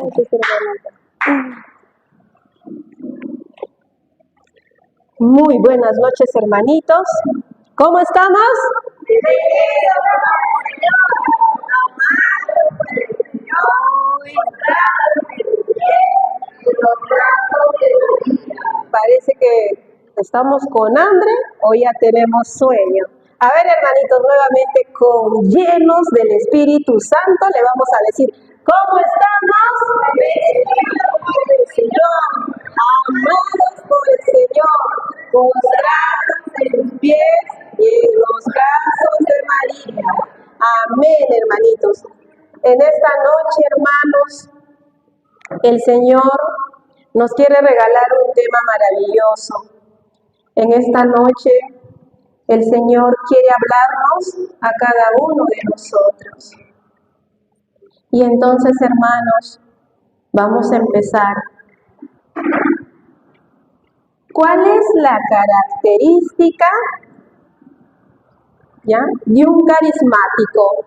noches, hermanita. Muy buenas noches, hermanitos. ¿Cómo estamos? Parece que estamos con hambre o ya tenemos sueño. A ver, hermanitos, nuevamente con llenos del Espíritu Santo le vamos a decir, ¿cómo estamos? Bendecidos por el Señor, amados por el Señor, postrados en sus pies y en los brazos de María. Amén, hermanitos. En esta noche, hermanos, el Señor nos quiere regalar un tema maravilloso. En esta noche, el Señor quiere hablarnos a cada uno de nosotros. Y entonces, hermanos, vamos a empezar. ¿Cuál es la característica de un carismático?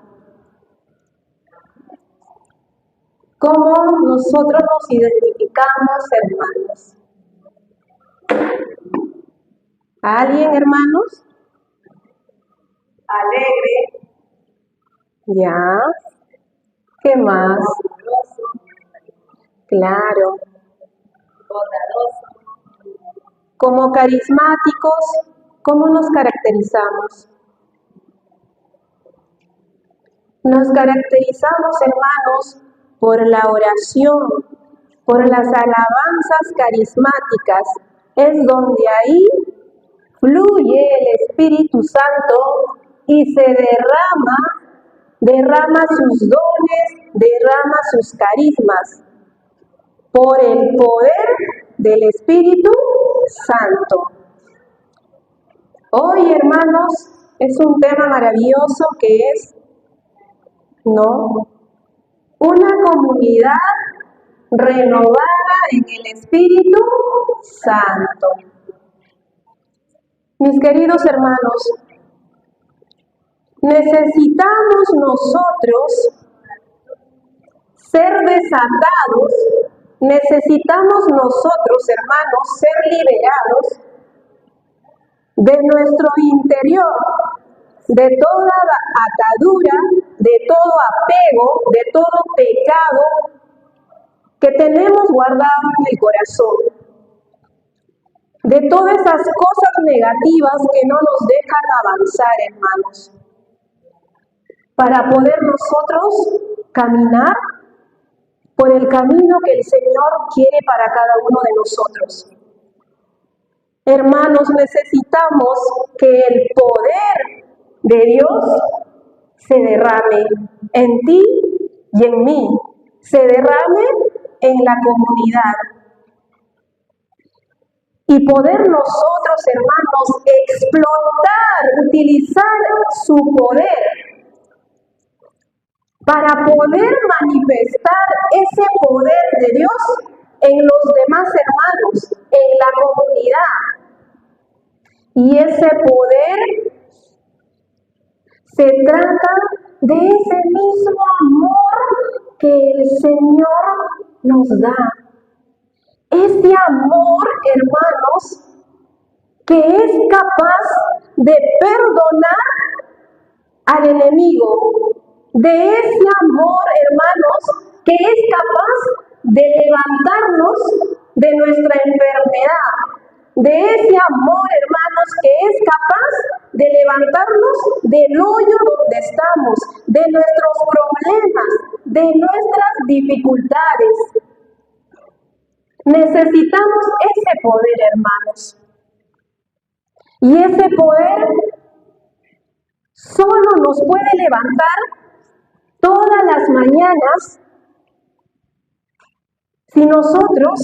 ¿Cómo nosotros nos identificamos, hermanos? ¿Alguien, hermanos? Alegre. ¿Ya? ¿Qué más? Claro. Bondadoso. Como carismáticos, ¿cómo nos caracterizamos? Nos caracterizamos, hermanos, por la oración, por las alabanzas carismáticas. Es donde ahí fluye el Espíritu Santo y se derrama sus dones, derrama sus carismas por el poder del Espíritu Santo. Hoy, hermanos, es un tema maravilloso que es, una comunidad renovada en el Espíritu Santo. Mis queridos hermanos, necesitamos nosotros ser desatados, necesitamos nosotros, hermanos, ser liberados de nuestro interior, de toda atadura, de todo apego, de todo pecado que tenemos guardado en el corazón, de todas esas cosas negativas que no nos dejan avanzar, hermanos, para poder nosotros caminar por el camino que el Señor quiere para cada uno de nosotros. Hermanos, necesitamos que el poder de Dios se derrame en ti y en mí, se derrame en la comunidad. Y poder nosotros, hermanos, explotar, utilizar su poder para poder manifestar ese poder de Dios en los demás hermanos, en la comunidad. Y ese poder se trata de ese mismo amor que el Señor nos da. Ese amor, hermanos, que es capaz de perdonar al enemigo. De ese amor, hermanos, que es capaz de levantarnos de nuestra enfermedad. De ese amor, hermanos, que es capaz de levantarnos del hoyo donde estamos, de nuestros problemas, de nuestras dificultades. Necesitamos ese poder, hermanos. Y ese poder solo nos puede levantar todas las mañanas si nosotros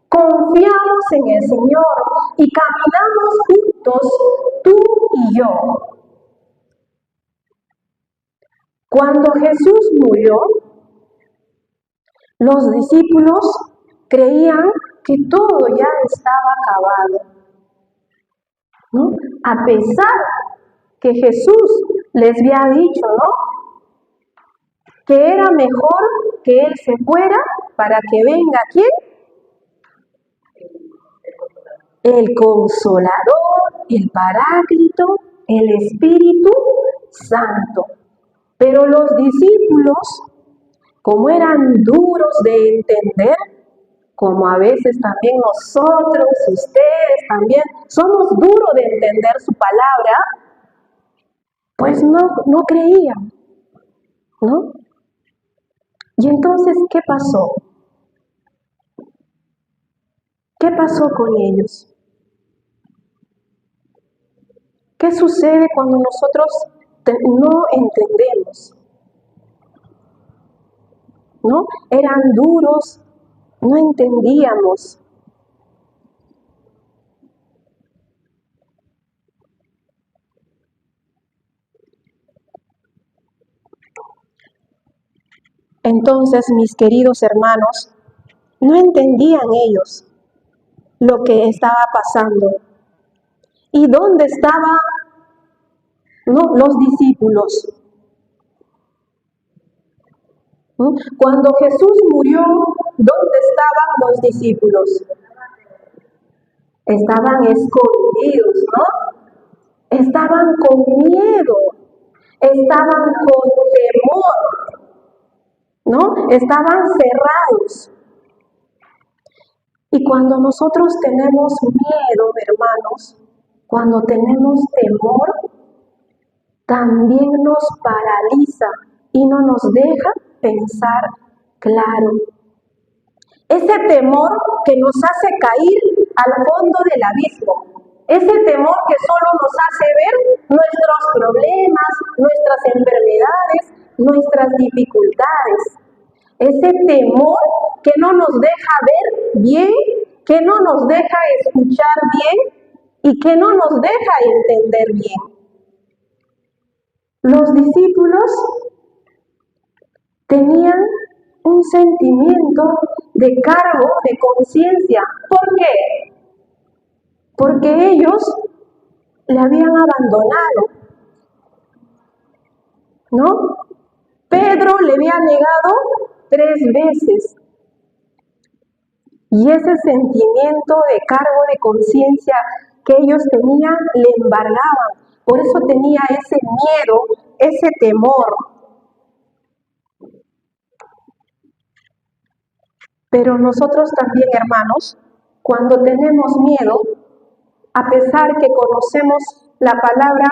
confiamos en el Señor y caminamos juntos, tú y yo. Cuando Jesús murió, los discípulos creían que todo ya estaba acabado, ¿no? A pesar que Jesús les había dicho, que era mejor que Él se fuera para que venga ¿quién? El Consolador, el Paráclito, el Espíritu Santo. Pero los discípulos, como eran duros de entender, como a veces también nosotros, ustedes también, somos duros de entender su palabra, pues no creían, ¿no? Y entonces, ¿qué pasó? ¿Qué pasó con ellos? ¿Qué sucede cuando nosotros no entendemos? ¿No? Eran duros, no entendíamos. Entonces, mis queridos hermanos, no entendían ellos lo que estaba pasando. ¿Y dónde estaban los discípulos? Cuando Jesús murió, ¿dónde estaban los discípulos? Estaban escondidos, ¿no? Estaban con miedo, estaban con temor, ¿no? Estaban cerrados. Y cuando nosotros tenemos miedo, hermanos, cuando tenemos temor, también nos paraliza y no nos deja pensar claro. Ese temor que nos hace caer al fondo del abismo, ese temor que solo nos hace ver nuestros problemas, nuestras enfermedades, nuestras dificultades. Ese temor que no nos deja ver bien, que no nos deja escuchar bien y que no nos deja entender bien. Los discípulos tenían un sentimiento de cargo, de conciencia. ¿Por qué? Porque ellos le habían abandonado, ¿no? Pedro le había negado 3 veces. Y ese sentimiento de cargo de conciencia que ellos tenían le embargaban. Por eso tenía ese miedo, ese temor. Pero nosotros también, hermanos, cuando tenemos miedo, a pesar que conocemos la palabra,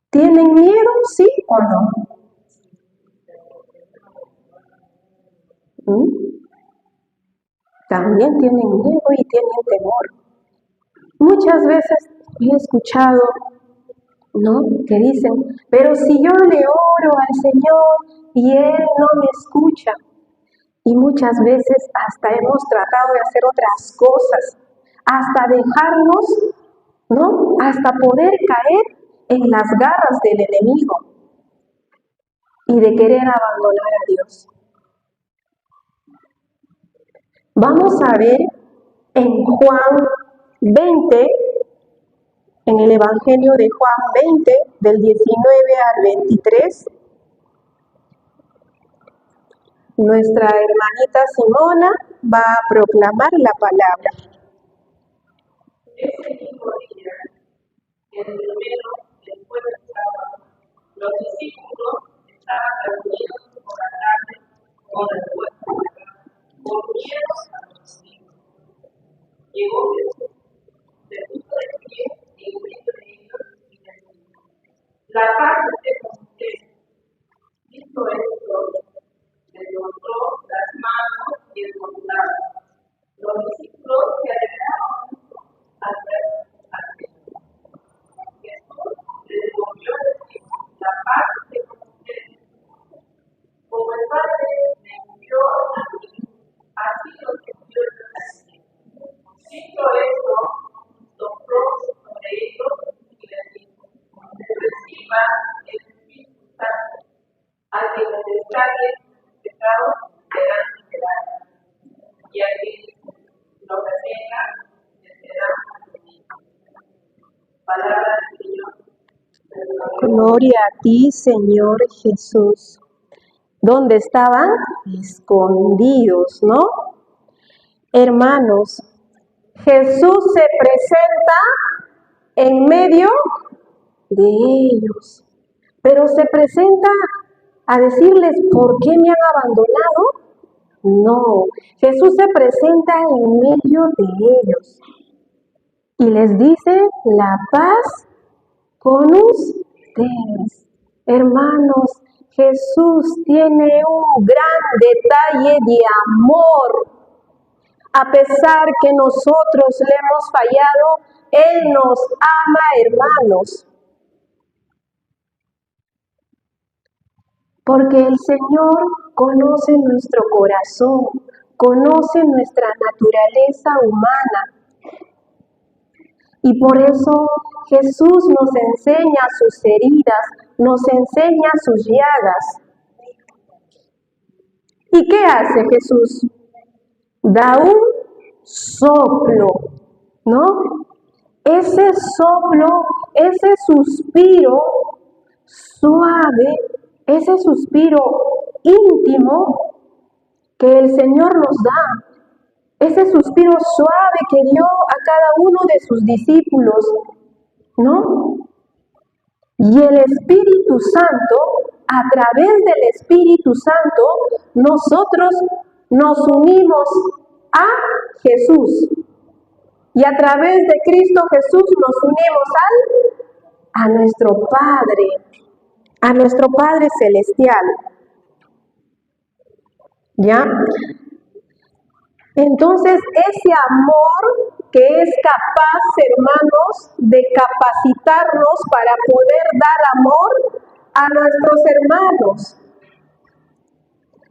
¿tienen miedo, sí o no? También tienen miedo y tienen temor. Muchas veces he escuchado, ¿no? Que dicen, pero si yo le oro al Señor y Él no me escucha. Y muchas veces hasta hemos tratado de hacer otras cosas, hasta dejarnos, ¿no? Hasta poder caer en las garras del enemigo y de querer abandonar a Dios. Vamos a ver en Juan 20, en el Evangelio de Juan 20, del 19 al 23, nuestra hermanita Simona va a proclamar la palabra. Ese mismo día, el primero después del sábado, los discípulos estaban reunidos por la tarde con el pueblo, volvieron a los discípulos. Llegó Jesús, se puso de pie en medio de ellos y les dijo: la paz esté con ustedes. Dicho esto, les mostró las manos y el costado. Los discípulos se alegraron mucho al ver a Jesús. Jesús les volvió a decir: la paz esté con ustedes. Como el Padre me envió Gloria a ti, Señor Jesús. ¿Dónde estaban? Escondidos, ¿no? Hermanos, Jesús se presenta en medio de ellos, pero se presenta a decirles, ¿por qué me han abandonado? No, Jesús se presenta en medio de ellos y les dice, la paz con ustedes. Hermanos, Jesús tiene un gran detalle de amor. A pesar que nosotros le hemos fallado, Él nos ama, hermanos. Porque el Señor conoce nuestro corazón, conoce nuestra naturaleza humana. Y por eso Jesús nos enseña sus heridas, nos enseña sus llagas. ¿Y qué hace Jesús? Da un soplo, ¿no? Ese soplo, ese suspiro suave, ese suspiro íntimo que el Señor nos da. Ese suspiro suave que dio a cada uno de sus discípulos, ¿no? Y el Espíritu Santo, a través del Espíritu Santo, nosotros nos unimos a Jesús. Y a través de Cristo Jesús nos unimos a nuestro Padre Celestial. ¿Ya? Entonces, ese amor que es capaz, hermanos, de capacitarnos para poder dar amor a nuestros hermanos.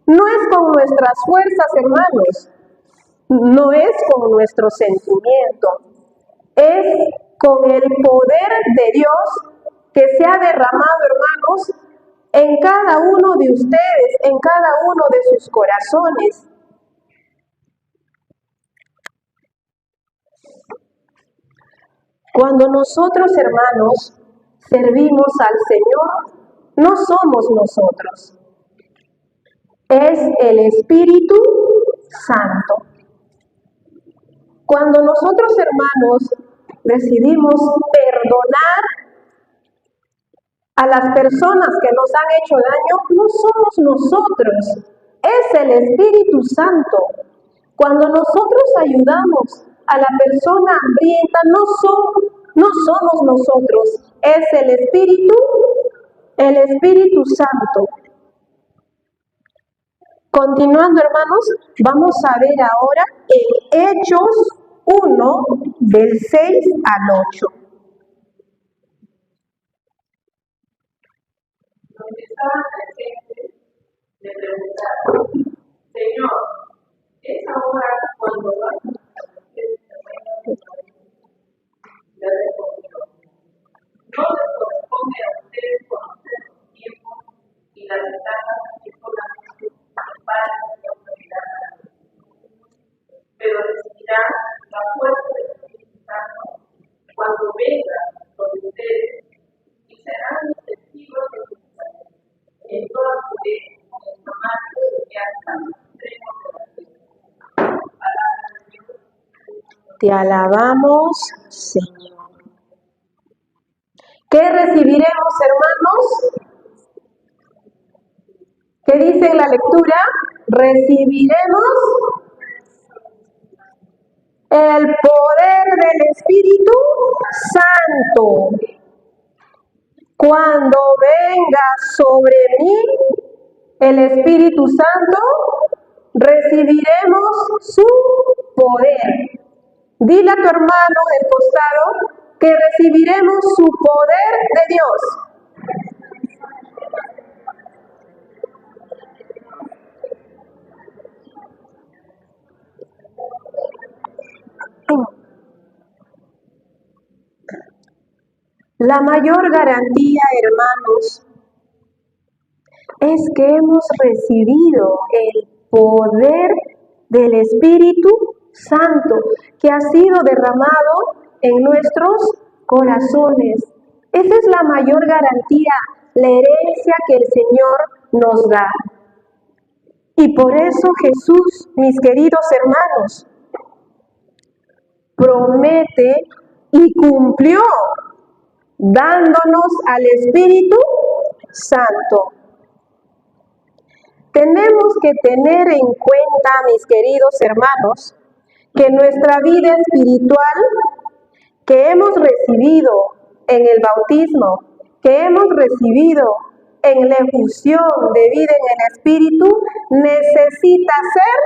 No es con nuestras fuerzas, hermanos. No es con nuestro sentimiento. Es con el poder de Dios que se ha derramado, hermanos, en cada uno de ustedes, en cada uno de sus corazones. Cuando nosotros, hermanos, servimos al Señor, no somos nosotros. Es el Espíritu Santo. Cuando nosotros, hermanos, decidimos perdonar a las personas que nos han hecho daño, no somos nosotros, es el Espíritu Santo. Cuando nosotros ayudamos a la persona hambrienta, no somos nosotros, es el Espíritu Santo. Continuando, hermanos, vamos a ver ahora en Hechos 1, del 6 al 8. Los que estaban presentes le preguntaron, Señor, ¿es ahora cuando vas a establecer el reino de Dios? Le respondió, no les corresponde a ustedes conocer los tiempos y las etapas que solamente el Padre de autoridad a la luz. Pero recibirán la fuerza del Espíritu Santo cuando venga sobre ustedes y serán los testigos de Jerusalén, en toda Judea, en Samaria y hasta los extremos de la tierra. Palabra de Dios. Te alabamos, Señor. ¿Qué recibiremos, hermanos? ¿Qué dice en la lectura? Recibiremos el poder del Espíritu Santo. Cuando venga sobre mí el Espíritu Santo, recibiremos su poder. Dile a tu hermano del costado que recibiremos su poder de Dios. La mayor garantía, hermanos, es que hemos recibido el poder del Espíritu Santo que ha sido derramado en nuestros corazones. Esa es la mayor garantía, la herencia que el Señor nos da. Y por eso Jesús, mis queridos hermanos, promete y cumplió dándonos al Espíritu Santo. Tenemos que tener en cuenta, mis queridos hermanos, que nuestra vida espiritual que hemos recibido en el bautismo, que hemos recibido en la efusión de vida en el Espíritu, necesita ser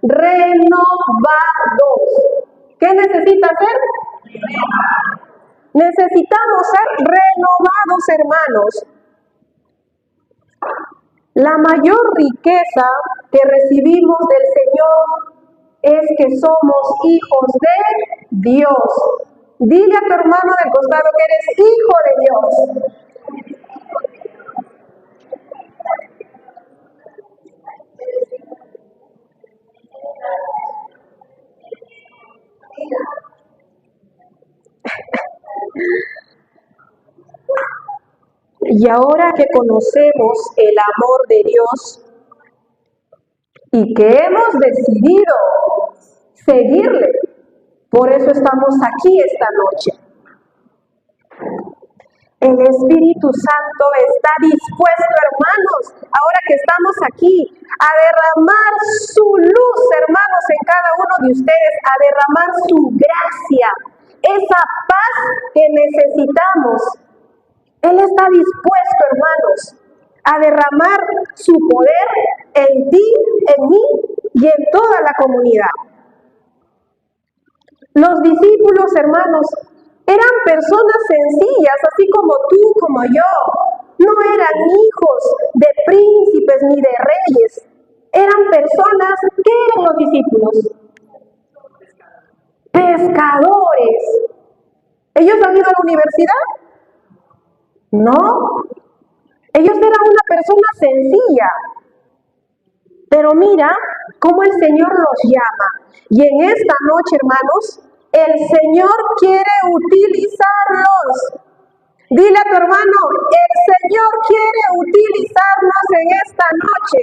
renovados. ¿Qué necesita ser? Necesitamos ser renovados, hermanos. La mayor riqueza que recibimos del Señor es que somos hijos de Dios. Dile a tu hermano del costado que eres hijo de Dios. Y ahora que conocemos el amor de Dios y que hemos decidido seguirle, por eso estamos aquí esta noche. El Espíritu Santo está dispuesto, hermanos, ahora que estamos aquí, a derramar su luz, hermanos, en cada uno de ustedes, a derramar su gracia, esa paz que necesitamos. Él está dispuesto, hermanos, a derramar su poder en ti, en mí y en toda la comunidad. Los discípulos, hermanos, eran personas sencillas, así como tú, como yo. No eran hijos de príncipes ni de reyes. Eran personas, ¿qué eran los discípulos? Pescadores. ¿Ellos han ido a la universidad? No. Ellos eran una persona sencilla. Pero mira cómo el Señor los llama. Y en esta noche, hermanos, el Señor quiere utilizarlos. Dile a tu hermano, el Señor quiere utilizarnos en esta noche.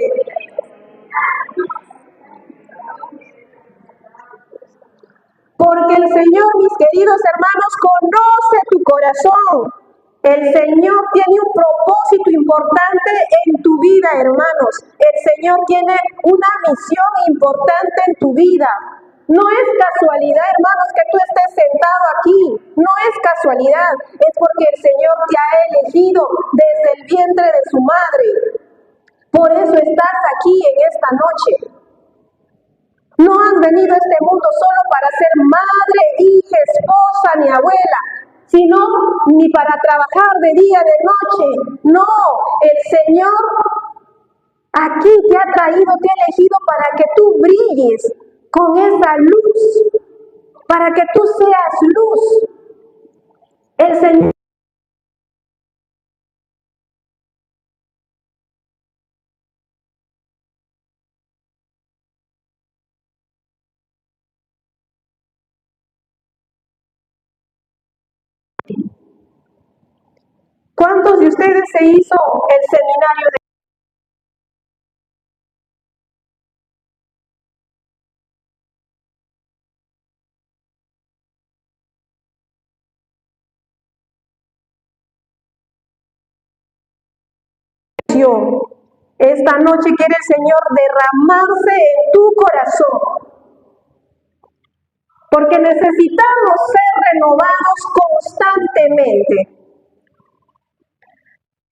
Porque el Señor, mis queridos hermanos, conoce tu corazón. El Señor tiene un propósito importante en tu vida, hermanos. El Señor tiene una misión importante en tu vida. No es casualidad, hermanos, que tú estés sentado aquí. No es casualidad. Es porque el Señor te ha elegido desde el vientre de su madre. Por eso estás aquí en esta noche. No has venido a este mundo solo para ser madre, hija, esposa, ni abuela, sino ni para trabajar de día, de noche. No, el Señor aquí te ha traído, te ha elegido para que tú brilles con esa luz, para que tú seas luz. El Señor. ¿Cuántos de ustedes se hizo el seminario de oración? Esta noche quiere el Señor derramarse en tu corazón, porque necesitamos ser renovados constantemente.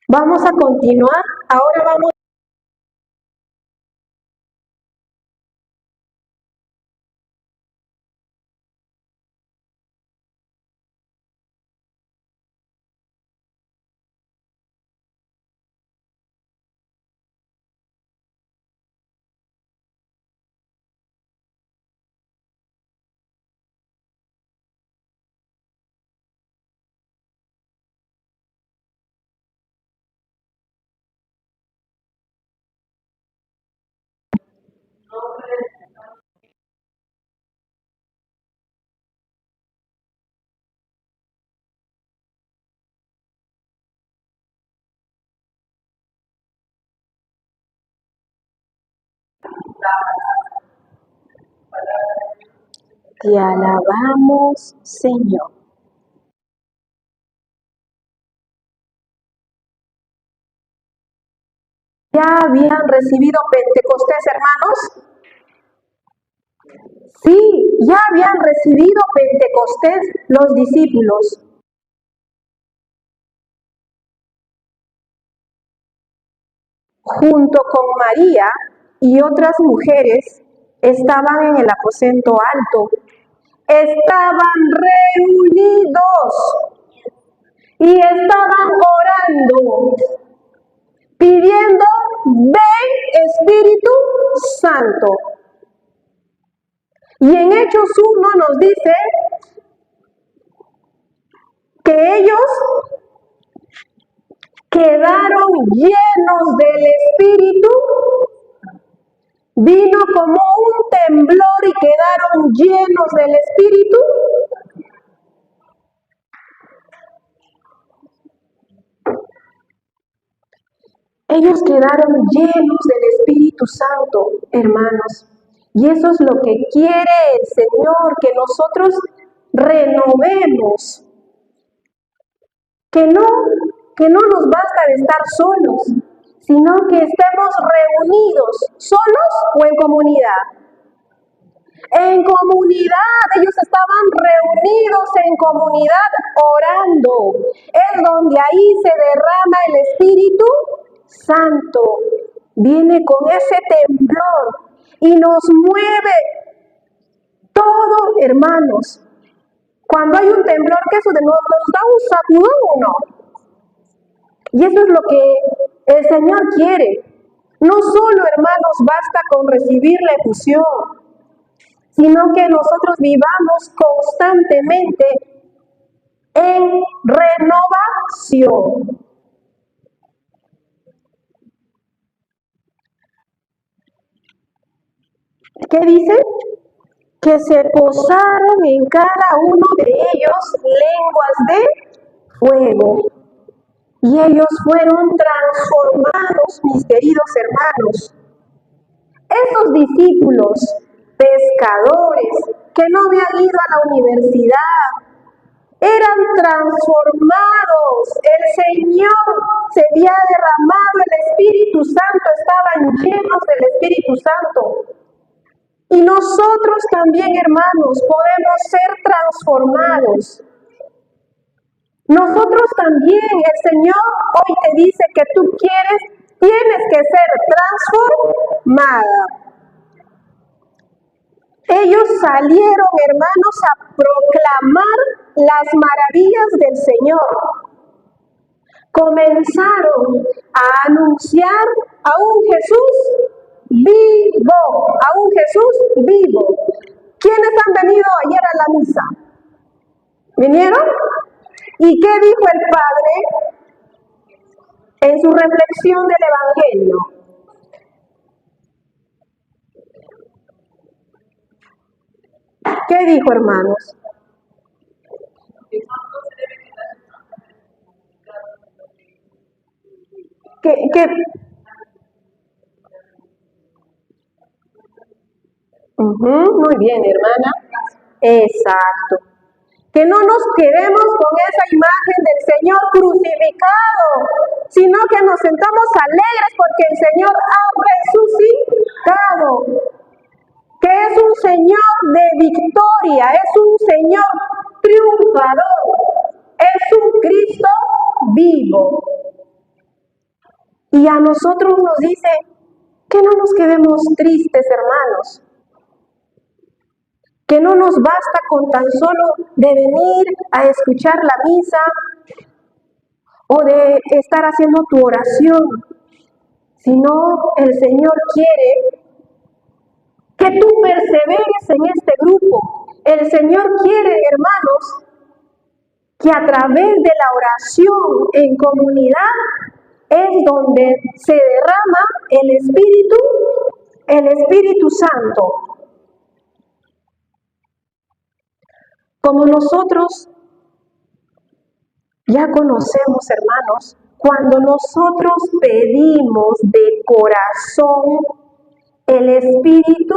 Vamos a continuar. Ahora vamos Te alabamos, Señor. ¿Ya habían recibido Pentecostés, hermanos? Sí, ya habían recibido Pentecostés los discípulos. Junto con María y otras mujeres estaban en el aposento alto. Estaban reunidos y estaban orando, pidiendo, ven Espíritu Santo. Y en Hechos 1 nos dice que ellos quedaron llenos del Espíritu, vino como un temblor y quedaron llenos del Espíritu. Ellos quedaron llenos del Espíritu Santo, hermanos. Y eso es lo que quiere el Señor, que nosotros renovemos. Que no nos basta de estar solos, sino que estemos reunidos, solos o en comunidad. En comunidad, ellos estaban reunidos en comunidad orando. Es donde ahí se derrama el Espíritu Santo. Viene con ese temblor y nos mueve todo, hermanos. Cuando hay un temblor, que eso nos da un sacudón o no. Y eso es lo que el Señor quiere. No solo, hermanos, basta con recibir la efusión, sino que nosotros vivamos constantemente en renovación. ¿Qué dice? Que se posaron en cada uno de ellos lenguas de fuego. Y ellos fueron transformados, mis queridos hermanos. Esos discípulos, pescadores, que no habían ido a la universidad, eran transformados. El Señor se había derramado, el Espíritu Santo, estaban llenos del Espíritu Santo. Y nosotros también, hermanos, podemos ser transformados. Nosotros también, el Señor hoy te dice que tú tienes que ser transformada. Ellos salieron, hermanos, a proclamar las maravillas del Señor. Comenzaron a anunciar a un Jesús vivo, a un Jesús vivo. ¿Quiénes han venido ayer a la misa? ¿Vinieron? ¿Y qué dijo el Padre en su reflexión del Evangelio? ¿Qué dijo, hermanos? Muy bien, hermana. Exacto. Que no nos quedemos con esa imagen del Señor crucificado, sino que nos sentamos alegres porque el Señor ha resucitado. Que es un Señor de victoria, es un Señor triunfador, es un Cristo vivo. Y a nosotros nos dice que no nos quedemos tristes, hermanos. Que no nos basta con tan solo de venir a escuchar la misa o de estar haciendo tu oración, sino el Señor quiere que tú perseveres en este grupo. El Señor quiere, hermanos, que a través de la oración en comunidad es donde se derrama el Espíritu Santo. Como nosotros ya conocemos, hermanos, cuando nosotros pedimos de corazón, el Espíritu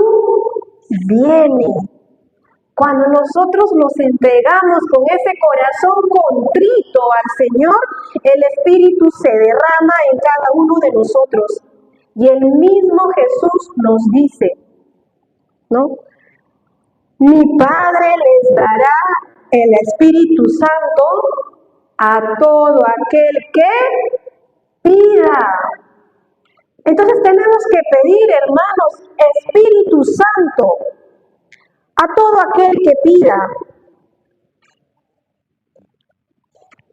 viene. Cuando nosotros nos entregamos con ese corazón contrito al Señor, el Espíritu se derrama en cada uno de nosotros. Y el mismo Jesús nos dice, ¿no? Mi Padre les dará el Espíritu Santo a todo aquel que pida. Entonces tenemos que pedir, hermanos, Espíritu Santo a todo aquel que pida.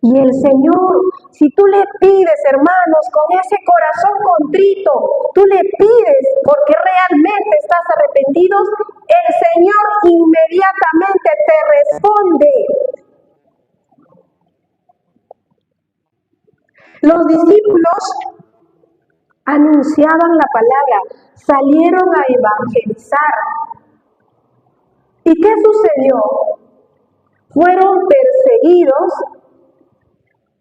Y el Señor, si tú le pides, hermanos, con ese corazón contrito, tú le pides porque realmente estás arrepentido, el Señor inmediatamente te responde. Los discípulos anunciaban la palabra, salieron a evangelizar. ¿Y qué sucedió? Fueron perseguidos,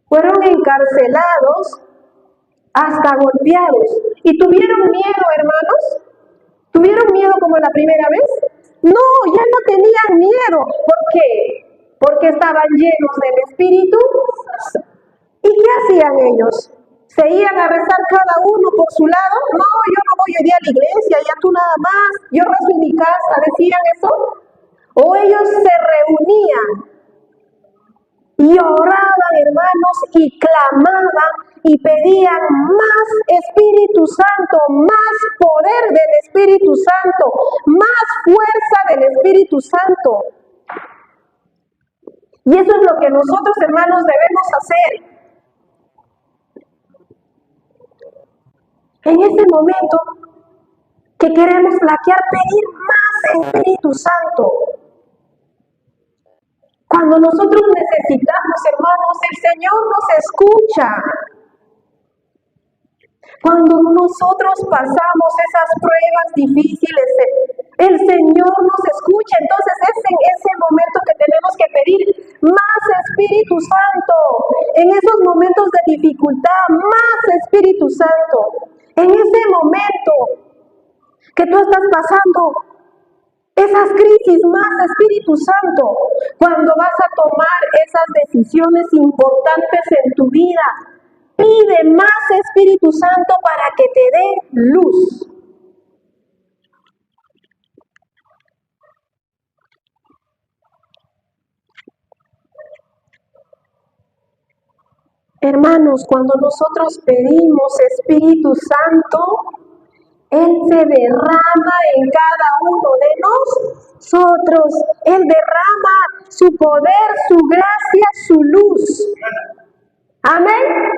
fueron encarcelados, hasta golpeados. ¿Y tuvieron miedo, hermanos? ¿Tuvieron miedo como la primera vez? No, ya no tenían miedo. ¿Por qué? Porque estaban llenos del Espíritu. ¿Y qué hacían ellos? ¿Se iban a rezar cada uno por su lado? No, yo no voy hoy día a la iglesia, ya tú nada más, yo rezo en mi casa, ¿decían eso? O ellos se reunían y oraban, hermanos, y clamaban y pedían más Espíritu Santo, más poder del Espíritu Santo, más fuerza del Espíritu Santo. Y eso es lo que nosotros, hermanos, debemos hacer. En ese momento que queremos flaquear, pedir más Espíritu Santo. Cuando nosotros necesitamos, hermanos, el Señor nos escucha. Cuando nosotros pasamos esas pruebas difíciles, el Señor nos escucha. Entonces es en ese momento que tenemos que pedir más Espíritu Santo. En esos momentos de dificultad, más Espíritu Santo. En ese momento que tú estás pasando esas crisis, más Espíritu Santo. Cuando vas a tomar esas decisiones importantes en tu vida, pide más Espíritu Santo para que te dé luz. Hermanos, cuando nosotros pedimos Espíritu Santo, Él se derrama en cada uno de nosotros. Él derrama su poder, su gracia, su luz. Amén.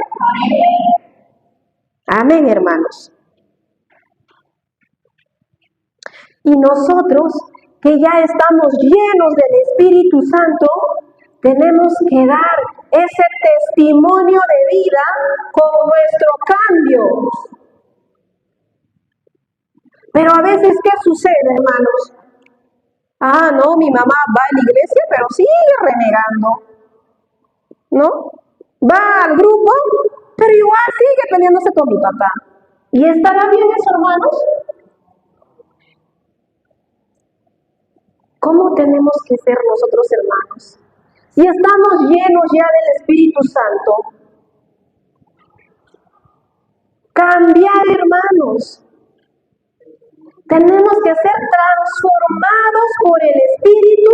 Amén, hermanos. Y nosotros, que ya estamos llenos del Espíritu Santo, tenemos que dar ese testimonio de vida con nuestro cambio. Pero a veces, ¿qué sucede, hermanos? Ah, no, mi mamá va a la iglesia, pero sigue renegando, ¿no? Va al grupo, pero igual sigue peleándose con mi papá. ¿Y estará bien eso, hermanos? ¿Cómo tenemos que ser nosotros, hermanos? Si estamos llenos ya del Espíritu Santo, cambiar, hermanos. Tenemos que ser transformados por el Espíritu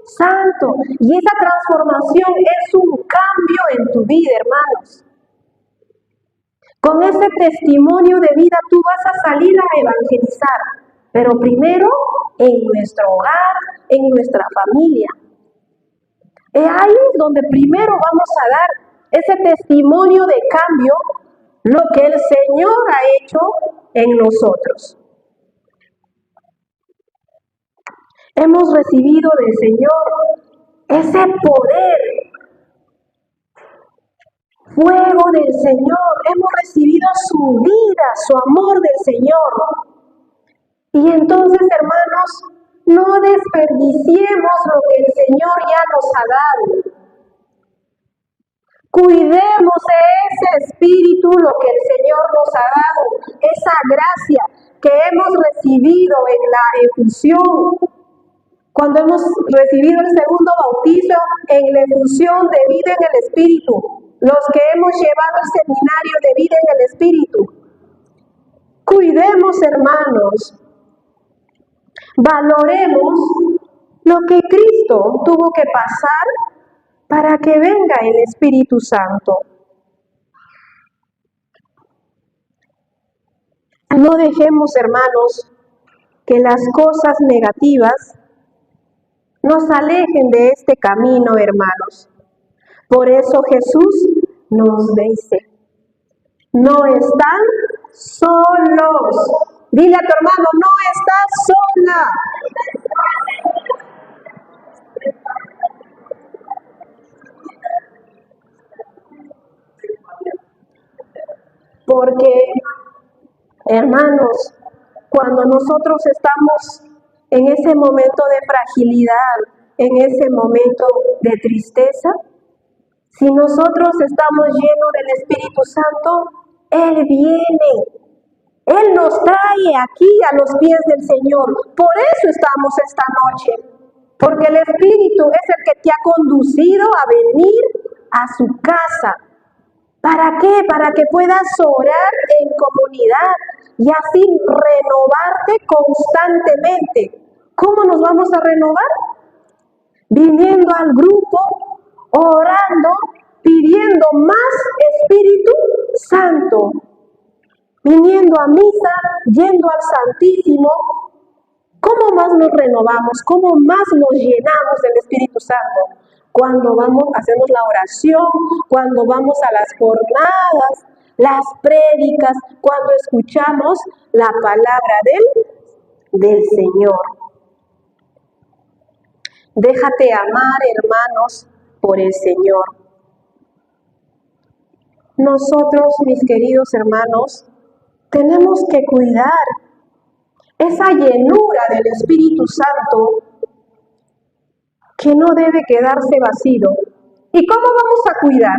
Santo. Y esa transformación es un cambio en tu vida, hermanos. Con ese testimonio de vida tú vas a salir a evangelizar. Pero primero en nuestro hogar, en nuestra familia. Ahí es donde primero vamos a dar ese testimonio de cambio, lo que el Señor ha hecho en nosotros. Hemos recibido del Señor ese poder, fuego del Señor. Hemos recibido su vida, su amor del Señor. Y entonces, hermanos, no desperdiciemos lo que el Señor ya nos ha dado. Cuidemos ese espíritu, lo que el Señor nos ha dado, esa gracia. que hemos recibido en la efusión, cuando hemos recibido el segundo bautizo en la efusión de vida en el Espíritu, los que hemos llevado el seminario de vida en el Espíritu. Cuidemos, hermanos, valoremos lo que Cristo tuvo que pasar para que venga el Espíritu Santo. No dejemos, hermanos, que las cosas negativas nos alejen de este camino, hermanos. Por eso Jesús nos dice, no están solos. Dile a tu hermano, no estás sola. Porque, hermanos, cuando nosotros estamos en ese momento de fragilidad, en ese momento de tristeza, si nosotros estamos llenos del Espíritu Santo, Él viene. Él nos trae aquí a los pies del Señor. Por eso estamos esta noche. Porque el Espíritu es el que te ha conducido a venir a su casa. ¿Para qué? Para que puedas orar en comunidad y así renovarte constantemente. ¿Cómo nos vamos a renovar? Viniendo al grupo, orando, pidiendo más Espíritu Santo, viniendo a misa, yendo al Santísimo. ¿Cómo más nos renovamos? ¿Cómo más nos llenamos del Espíritu Santo? Cuando hacemos la oración, cuando vamos a las jornadas, las prédicas, cuando escuchamos la palabra del Señor. Déjate amar, hermanos, por el Señor. Nosotros, mis queridos hermanos, tenemos que cuidar esa llenura del Espíritu Santo que no debe quedarse vacío. ¿Y cómo vamos a cuidar?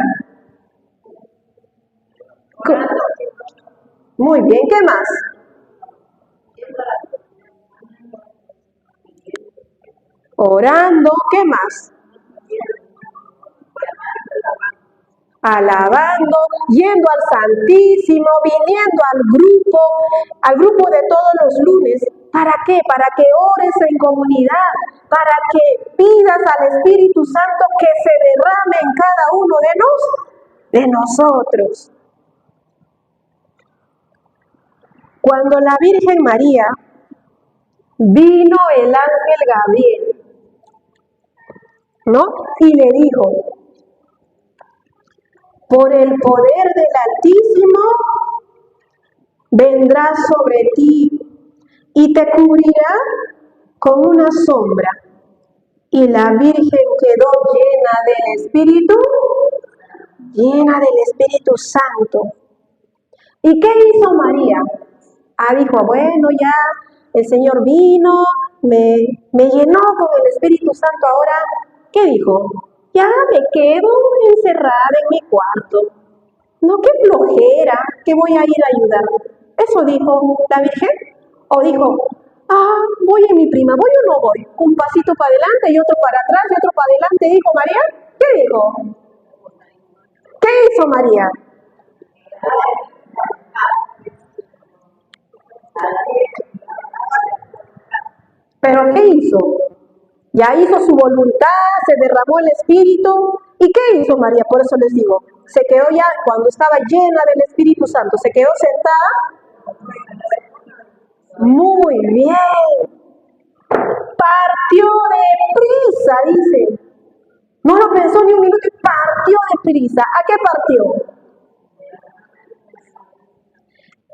Muy bien, ¿qué más? Orando, ¿qué más? Alabando, yendo al Santísimo, viniendo al grupo de todos los lunes. ¿Para qué? Para que ores en comunidad, para que pidas al Espíritu Santo que se derrame en cada uno de nosotros. Cuando la Virgen María vino el ángel Gabriel, ¿no? Y le dijo, por el poder del Altísimo vendrá sobre ti y te cubrirá con una sombra. Y la Virgen quedó llena del Espíritu Santo. ¿Y qué hizo María? Dijo, bueno, ya el Señor vino, me llenó con el Espíritu Santo. Ahora, ¿qué dijo? Ya me quedo encerrada en mi cuarto. No, qué flojera, que voy a ir a ayudar. ¿Eso dijo la Virgen? ¿O dijo, voy en mi prima, voy o no voy? Un pasito para adelante y otro para atrás y otro para adelante, dijo María. ¿Qué dijo? ¿Qué hizo María? ¿Pero qué hizo? Ya hizo su voluntad, se derramó el Espíritu. ¿Y qué hizo María? Por eso les digo, se quedó ya, cuando estaba llena del Espíritu Santo, se quedó sentada. Muy bien. Partió deprisa, dice. No lo pensó ni un minuto y partió deprisa. ¿A qué partió?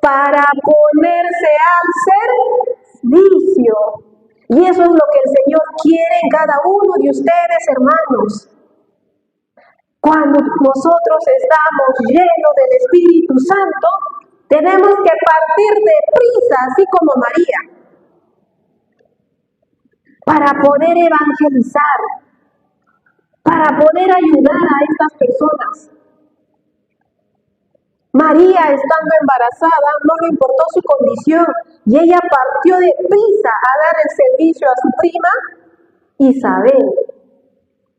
Para ponerse al servicio. Y eso es lo que el Señor quiere en cada uno de ustedes, hermanos. Cuando nosotros estamos llenos del Espíritu Santo, tenemos que partir deprisa, así como María, para poder evangelizar, para poder ayudar a estas personas. María, estando embarazada, no le importó su condición y ella partió de prisa a dar el servicio a su prima Isabel.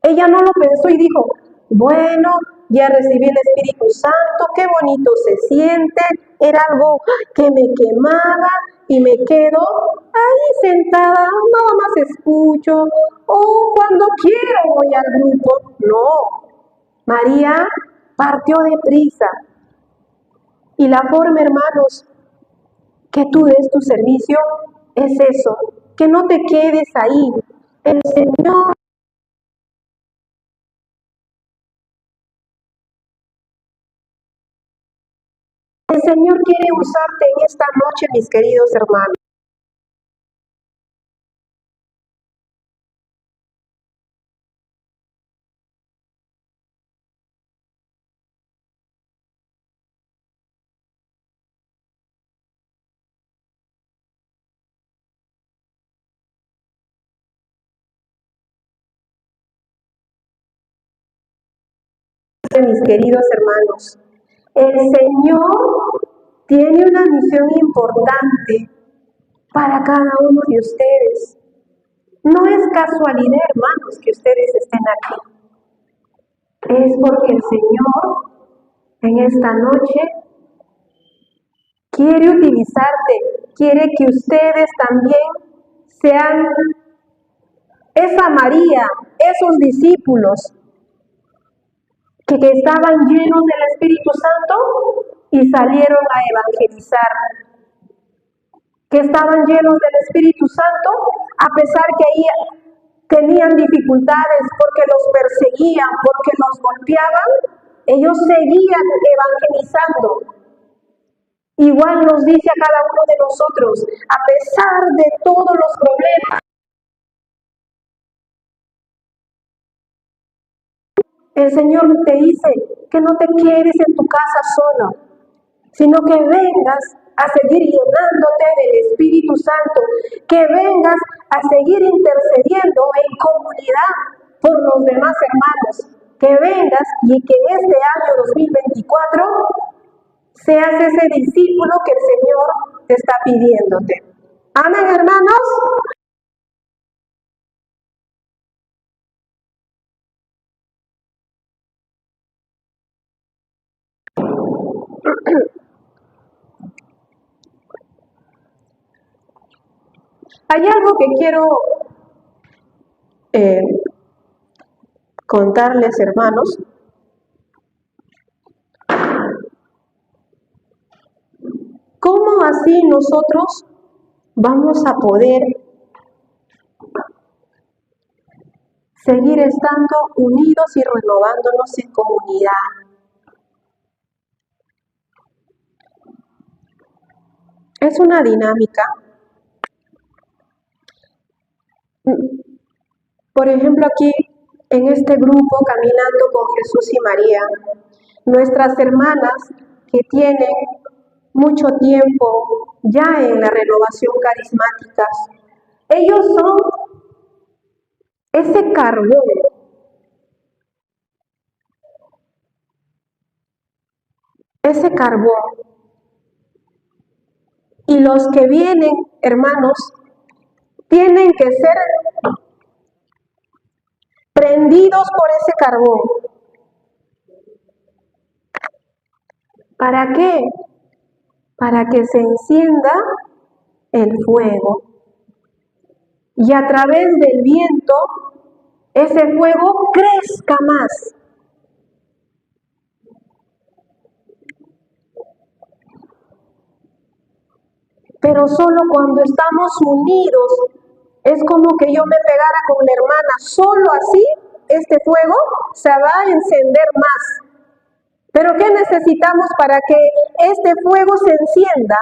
Ella no lo pensó y dijo, bueno, ya recibí el Espíritu Santo, qué bonito se siente, era algo que me quemaba y me quedo ahí sentada, nada más escucho, o cuando quiero voy al grupo. No, María partió deprisa. Y la forma, hermanos, que tú des tu servicio es eso, que no te quedes ahí. El Señor quiere usarte en esta noche, mis queridos hermanos. Mis queridos hermanos, el Señor tiene una misión importante para cada uno de ustedes. No es casualidad, hermanos, que ustedes estén aquí. Es porque el Señor en esta noche quiere utilizarte, quiere que ustedes también sean esa María, esos discípulos que estaban llenos del Espíritu Santo y salieron a evangelizar, que estaban llenos del Espíritu Santo, a pesar que ahí tenían dificultades porque los perseguían, porque los golpeaban, ellos seguían evangelizando. Igual nos dice a cada uno de nosotros, a pesar de todos los problemas, el Señor te dice que no te quedes en tu casa solo, sino que vengas a seguir llenándote del Espíritu Santo, que vengas a seguir intercediendo en comunidad por los demás hermanos, que vengas y que en este año 2024 seas ese discípulo que el Señor te está pidiéndote. Amén, hermanos. Hay algo que quiero contarles, hermanos. ¿Cómo así nosotros vamos a poder seguir estando unidos y renovándonos en comunidad? Es una dinámica. Por ejemplo, aquí en este grupo, Caminando con Jesús y María, nuestras hermanas que tienen mucho tiempo ya en la renovación carismática, ellos son ese carbón. Y los que vienen, hermanos, tienen que ser prendidos por ese carbón. ¿Para qué? Para que se encienda el fuego. Y a través del viento, ese fuego crezca más. Pero solo cuando estamos unidos, es como que yo me pegara con la hermana, solo así este fuego se va a encender más. Pero ¿qué necesitamos para que este fuego se encienda?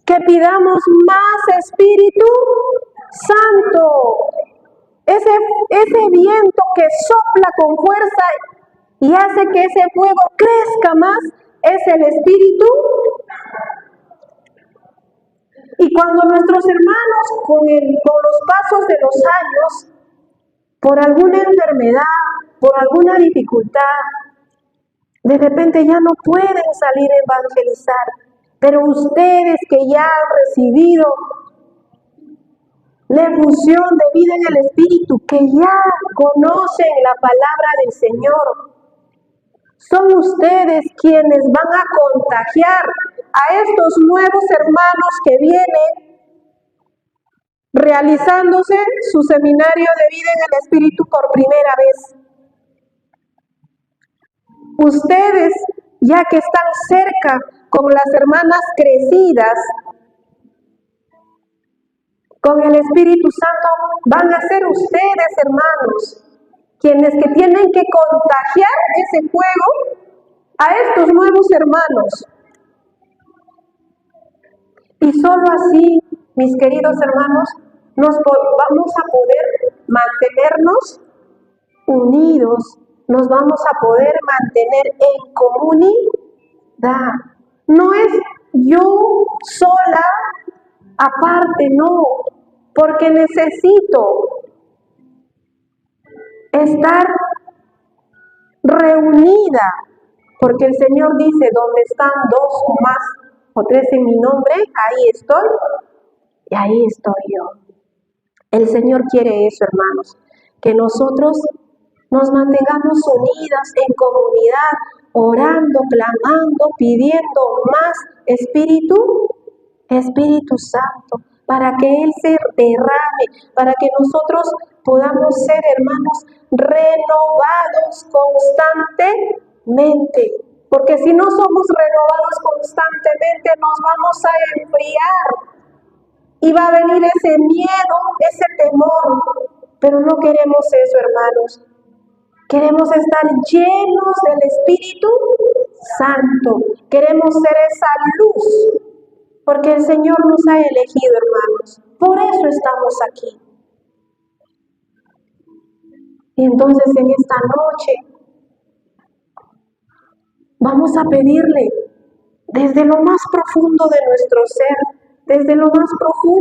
Que pidamos más Espíritu Santo. Ese viento que sopla con fuerza y hace que ese fuego crezca más es el Espíritu. Y cuando nuestros hermanos con los pasos de los años, por alguna enfermedad, por alguna dificultad, De repente ya no pueden salir a evangelizar, pero ustedes que ya han recibido la efusión de vida en el Espíritu, que ya conocen la palabra del Señor, son ustedes quienes van a contagiar a estos nuevos hermanos que vienen realizándose su seminario de vida en el Espíritu por primera vez. Ustedes, ya que están cerca con las hermanas crecidas, con el Espíritu Santo, van a ser ustedes, hermanos, quienes que tienen que contagiar ese fuego a estos nuevos hermanos. Y solo así, mis queridos hermanos, vamos a poder mantenernos unidos, nos vamos a poder mantener en comunidad. No es yo sola, aparte, no, porque necesito estar reunida, porque el Señor dice, donde están dos o más o tres en mi nombre, ahí estoy y ahí estoy yo. El Señor quiere eso, hermanos, que nosotros nos mantengamos unidas en comunidad, orando, clamando, pidiendo más Espíritu Santo, para que Él se derrame, para que nosotros podamos ser, hermanos, renovados constantemente. Porque si no somos renovados constantemente, nos vamos a enfriar. Y va a venir ese miedo, ese temor. Pero no queremos eso, hermanos. Queremos estar llenos del Espíritu Santo. Queremos ser esa luz. Porque el Señor nos ha elegido, hermanos. Por eso estamos aquí. Y entonces en esta noche vamos a pedirle desde lo más profundo de nuestro ser, desde lo más profundo